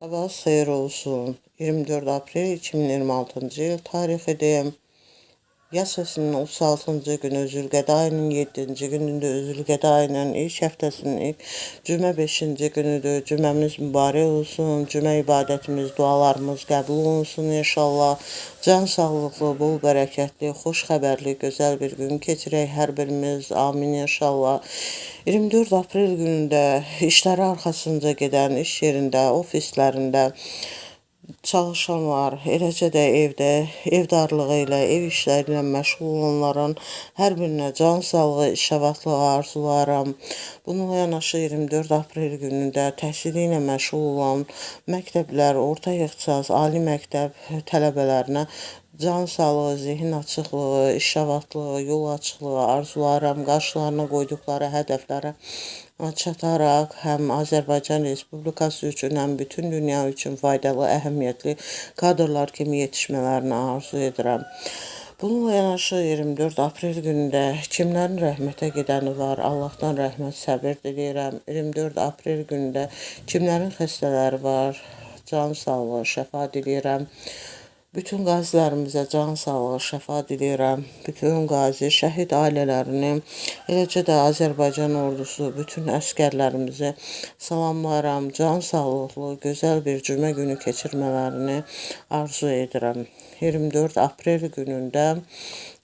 Sabah xeyir olsun. 24 aprel 2026-cı il tarixidir. Yasasının 36-cı günü Zülqədə ayının 7-ci günüdür. Zülqədə ayının ilk həftəsinin ilk cümə 5-ci günüdür. Cüməmiz mübarək olsun. Cümə ibadətimiz, dualarımız qəbul olunsun inşallah. Can sağlıqlı, bol bərəkətli, xoş xəbərli, gözəl bir gün keçirək hər birimiz. Amin inşallah. 24 aprel günündə işləri arxasınca gedən iş yerində, ofislərində çalışanlar, eləcə də evdə, evdarlığı ilə, ev işləri ilə məşğul olanların hər birinə can sağlığı, işavadlığı arzularım. Bununla yanaşı 24 aprel günündə təhsili ilə məşğul olan məktəblər, orta ixtisas, ali məktəb tələbələrinə can sağlığı, zihin açıqlığı, işavadlığı, yol açıqlığı arzularım. Qarşılarına qoyduqları hədəflərə çataraq həm Azərbaycan Respublikası üçün, həm bütün dünya üçün faydalı, əhəmiyyətli kadrlar kimi yetişmələrini arzu edirəm. Bununla yanaşı 24 aprel günündə kimlərin rəhmətə gedəni var, Allahdan rəhmət, səbir diləyirəm. 24 aprel günündə kimlərin xəstələri var, can sağlığı, şəfa diləyirəm. Bütün qazilərimizə can sağlığı, şəfa diləyirəm. Bütün qazi, şəhid ailələrini, eləcə də Azərbaycan ordusu, bütün əskərlərimizi salamlayıram. Can sağlıqlı, gözəl bir cümə günü keçirmələrini arzu edirəm. 24 aprel günündə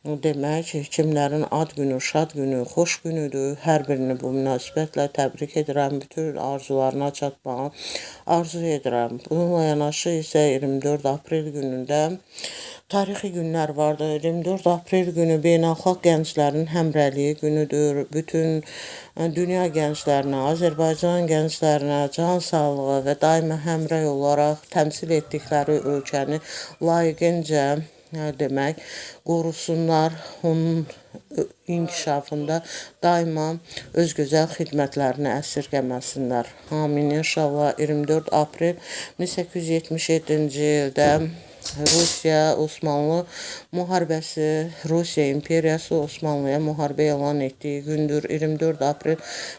demək, kimlərin ad günü, şad günü, xoş günüdür. Hər birini bu münasibətlə təbrik edirəm. Bütün arzularına çatmağı arzu edirəm. Bununla yanaşı isə 24 aprel günündə tarixi günlər vardır. 24 aprel günü beynəlxalq gənclərin həmrəyliyi günüdür. Bütün dünya gənclərinə, Azərbaycan gənclərinə can sağlığı və daima həmrəy olaraq təmsil etdikləri ölkəni layiqincə demək, qorusunlar, onun inkişafında daima öz gözəl xidmətlərini əsirgəməsinlər. Amin inşallah. 24 aprel 1877-ci ildə Rusiya Osmanlı müharibəsi, Rusiya imperiyası Osmanlıya müharibə elan etdiyi gündür. 24 aprel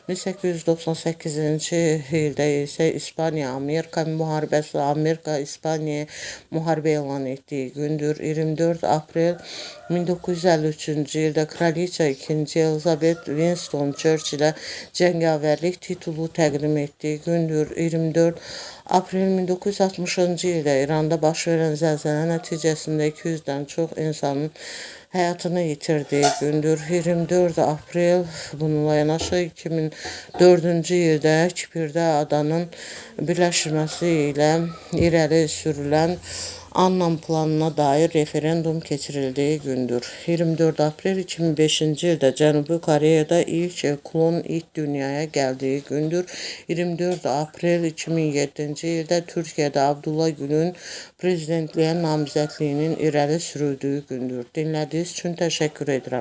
1898-ci ildə isə İspaniya-Amerika müharibəsi, Amerika-İspaniya müharibə elan etdiyi gündür. 24 aprel 1953-cü ildə Kraliça 2. Elizabeth Winston Churchillə cəngavərlik titulu təqdim etdiyi gündür. 24 aprel 1960-cı ildə İranda baş verən zəlzələ nəticəsində 200-dən çox insanın həyatını yitirdiyi gündür. 24 aprel bununla yanaşı 2004-cü ildə Kipirdə adanın birləşməsi ilə irəli sürülən Annan planına dair referendum keçirildiyi gündür. 24 aprel 2005-ci ildə Cənubi Koreyada ilk klon it dünyaya gəldiyi gündür. 24 aprel 2007-ci ildə Türkiyədə Abdullah Gülün prezidentliyə namizədliyinin irəli sürüldüyü gündür. Dinlədiyiniz üçün təşəkkür edirəm.